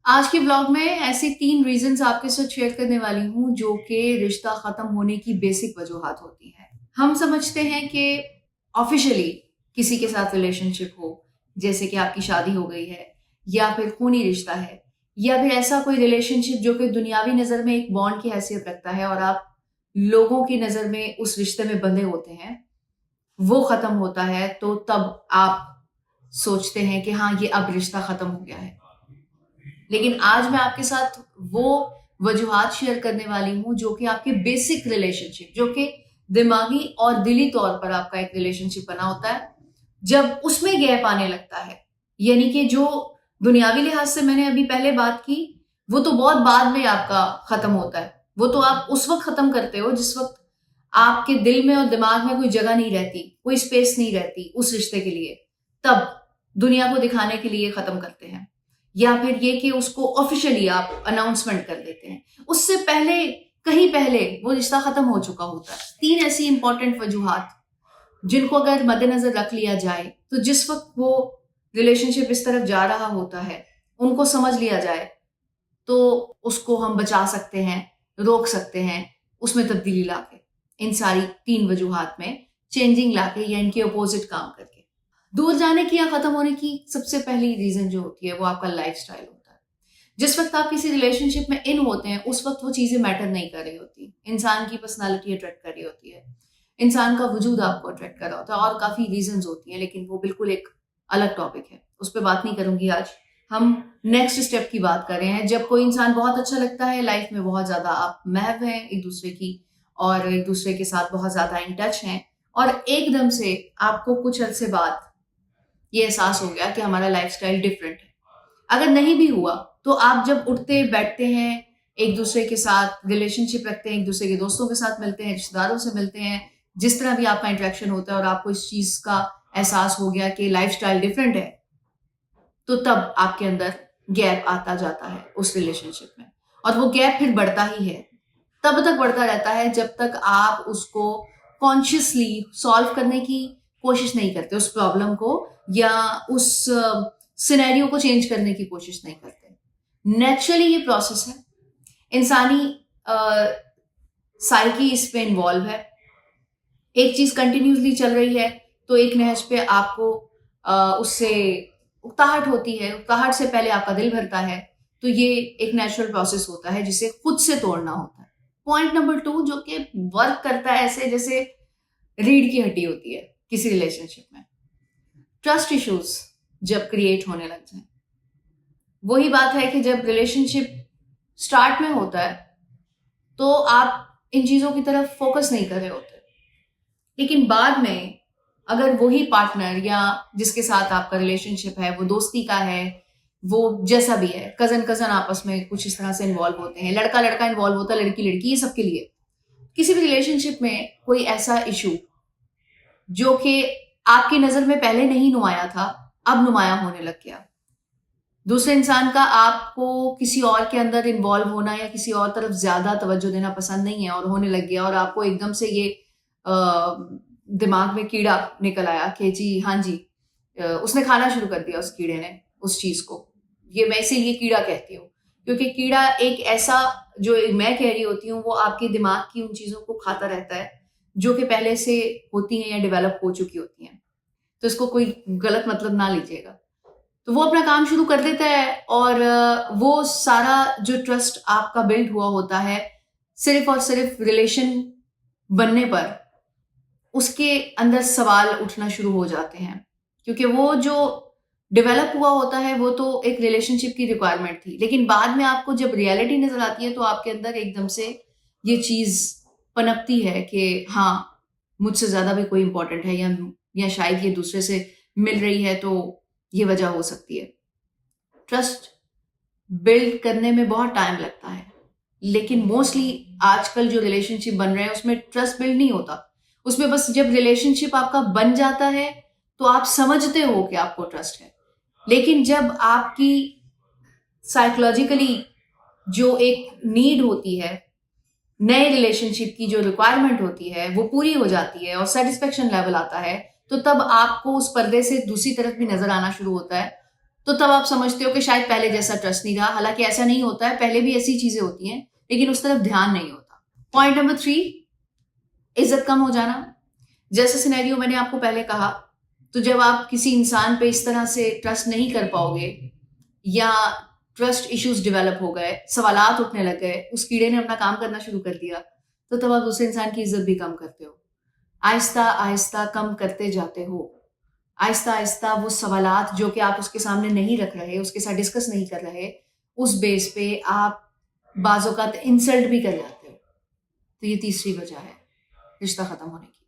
आज के ब्लॉग में ऐसी 3 रीजंस आपके साथ शेयर करने वाली हूँ जो कि रिश्ता खत्म होने की बेसिक वजूहात होती हैं। हम समझते हैं कि ऑफिशियली किसी के साथ रिलेशनशिप हो, जैसे कि आपकी शादी हो गई है या फिर खूनी रिश्ता है या फिर ऐसा कोई रिलेशनशिप जो कि दुनियावी नजर में एक बॉन्ड की हैसियत रखता है और आप लोगों की नजर में उस रिश्ते में बंधे होते हैं, वो खत्म होता है तो तब आप सोचते हैं कि हाँ, ये अब रिश्ता खत्म हो गया है। लेकिन आज मैं आपके साथ वो वजूहात शेयर करने वाली हूँ जो कि आपके बेसिक रिलेशनशिप, जो कि दिमागी और दिली तौर पर आपका एक रिलेशनशिप बना होता है, जब उसमें गैप आने लगता है, यानी कि जो दुनियावी लिहाज से मैंने अभी पहले बात की, वो तो बहुत बाद में आपका खत्म होता है। वो तो आप उस वक्त खत्म करते हो जिस वक्त आपके दिल में और दिमाग में कोई जगह नहीं रहती, कोई स्पेस नहीं रहती उस रिश्ते के लिए। तब दुनिया को दिखाने के लिए खत्म करते हैं, या फिर ये कि उसको ऑफिशियली आप अनाउंसमेंट कर देते हैं। उससे पहले, कहीं पहले वो रिश्ता खत्म हो चुका होता है। 3 ऐसी इंपॉर्टेंट वजूहात जिनको अगर मद्देनजर रख लिया जाए तो जिस वक्त वो रिलेशनशिप इस तरफ जा रहा होता है, उनको समझ लिया जाए तो उसको हम बचा सकते हैं, रोक सकते हैं, उसमें तब्दीली लाके, इन सारी 3 वजूहात में चेंजिंग लाके या इनके अपोजिट काम करके। दूर जाने की या खत्म होने की सबसे पहली रीजन जो होती है वो आपका लाइफस्टाइल होता है। जिस वक्त आप किसी रिलेशनशिप में इन होते हैं उस वक्त वो चीजें मैटर नहीं कर रही होती। इंसान की पर्सनालिटी अट्रैक्ट कर रही होती है, इंसान का वजूद आपको अट्रैक्ट कर रहा होता है, और काफी रीजंस होती हैं, लेकिन वो बिल्कुल एक अलग टॉपिक है, उस पर बात नहीं करूंगी आज। हम नेक्स्ट स्टेप की बात कर रहे हैं, जब कोई इंसान बहुत अच्छा लगता है, लाइफ में बहुत ज्यादा आप महव हैं एक दूसरे की और एक दूसरे के साथ बहुत ज्यादा इन टच हैं, और एकदम से आपको कुछ अरसे बाद ये एहसास हो गया कि हमारा लाइफस्टाइल डिफरेंट है। अगर नहीं भी हुआ तो आप जब उठते बैठते हैं, एक दूसरे के साथ रिलेशनशिप रखते हैं, एक दूसरे के दोस्तों के साथ मिलते हैं, रिश्तेदारों से मिलते हैं, जिस तरह भी आपका इंटरेक्शन होता है और आपको इस चीज का एहसास हो गया कि लाइफस्टाइल डिफरेंट है, तो तब आपके अंदर गैप आता जाता है उस रिलेशनशिप में, और वो गैप फिर बढ़ता ही है। तब तक बढ़ता रहता है जब तक आप उसको कॉन्शियसली सॉल्व करने की कोशिश नहीं करते, उस प्रॉब्लम को या उस सिनेरियो को चेंज करने की कोशिश नहीं करते। नेचुरली ये प्रोसेस है, इंसानी साइकी इस पे इन्वॉल्व है। एक चीज कंटिन्यूसली चल रही है तो एक नहज पे आपको उससे उकताहट होती है, उकताहट से पहले आपका दिल भरता है, तो ये एक नेचुरल प्रोसेस होता है जिसे खुद से तोड़ना होता है। पॉइंट नंबर 2 जो कि वर्क करता है ऐसे जैसे रीढ़ की हड्डी होती है किसी रिलेशनशिप में, ट्रस्ट इश्यूज जब क्रिएट होने लग जाए। वही बात है कि जब रिलेशनशिप स्टार्ट में होता है तो आप इन चीजों की तरफ फोकस नहीं कर रहे होते, लेकिन बाद में अगर वही पार्टनर या जिसके साथ आपका रिलेशनशिप है, वो दोस्ती का है, वो जैसा भी है, कजन कजन आपस में कुछ इस तरह से इन्वॉल्व होते हैं, लड़का लड़का इन्वॉल्व होता है, लड़की लड़की, ये सबके लिए किसी भी रिलेशनशिप में कोई ऐसा इशू जो कि आपकी नजर में पहले नहीं नुमाया था, अब नुमाया होने लग गया। दूसरे इंसान का आपको किसी और के अंदर इन्वॉल्व होना या किसी और तरफ ज्यादा तवज्जो देना पसंद नहीं है और होने लग गया, और आपको एकदम से ये दिमाग में कीड़ा निकल आया कि जी हाँ जी, उसने खाना शुरू कर दिया उस कीड़े ने उस चीज को। ये मैं इसीलिए कीड़ा कहती हूँ क्योंकि कीड़ा एक ऐसा, जो मैं कह रही होती हूँ, वो आपके दिमाग की उन चीजों को खाता रहता है जो कि पहले से होती हैं या डेवलप हो चुकी होती हैं, तो इसको कोई गलत मतलब ना लीजिएगा। तो वो अपना काम शुरू कर देता है और वो सारा जो ट्रस्ट आपका बिल्ड हुआ होता है सिर्फ और सिर्फ रिलेशन बनने पर, उसके अंदर सवाल उठना शुरू हो जाते हैं, क्योंकि वो जो डेवलप हुआ होता है वो तो एक रिलेशनशिप की रिक्वायरमेंट थी, लेकिन बाद में आपको जब रियलिटी नजर आती है तो आपके अंदर एकदम से ये चीज पनपती है कि हाँ, मुझसे ज्यादा भी कोई इंपॉर्टेंट है, या शायद ये दूसरे से मिल रही है, तो ये वजह हो सकती है। ट्रस्ट बिल्ड करने में बहुत टाइम लगता है, लेकिन मोस्टली आजकल जो रिलेशनशिप बन रहे हैं उसमें ट्रस्ट बिल्ड नहीं होता। उसमें बस जब रिलेशनशिप आपका बन जाता है तो आप समझते हो कि आपको ट्रस्ट है, लेकिन जब आपकी साइकोलॉजिकली जो एक नीड होती है, नए रिलेशनशिप की जो रिक्वायरमेंट होती है, वो पूरी हो जाती है और सेटिस्फेक्शन लेवल आता है, तो तब आपको उस पर्दे से दूसरी तरफ भी नजर आना शुरू होता है तो तब आप समझते हो कि शायद पहले जैसा ट्रस्ट नहीं रहा। हालांकि ऐसा नहीं होता है, पहले भी ऐसी चीजें होती हैं, लेकिन उस तरफ ध्यान नहीं होता। पॉइंट नंबर 3, इज्जत कम हो जाना। जैसा सिनेरियो मैंने आपको पहले कहा, तो जब आप किसी इंसान पे इस तरह से ट्रस्ट नहीं कर पाओगे या ट्रस्ट इश्यूज डेवलप हो गए, सवालात उठने लग गए, उस कीड़े ने अपना काम करना शुरू कर दिया, तो तब आप दूसरे इंसान की इज्जत भी कम करते हो। आहिस्ता आहिस्ता कम करते जाते हो। आहिस्ता आहिस्ता वो सवालात जो कि आप उसके सामने नहीं रख रहे, उसके साथ डिस्कस नहीं कर रहे, उस बेस पे आप बाज़ औक़ात इंसल्ट भी कर जाते हो। तो ये तीसरी वजह है रिश्ता खत्म होने की।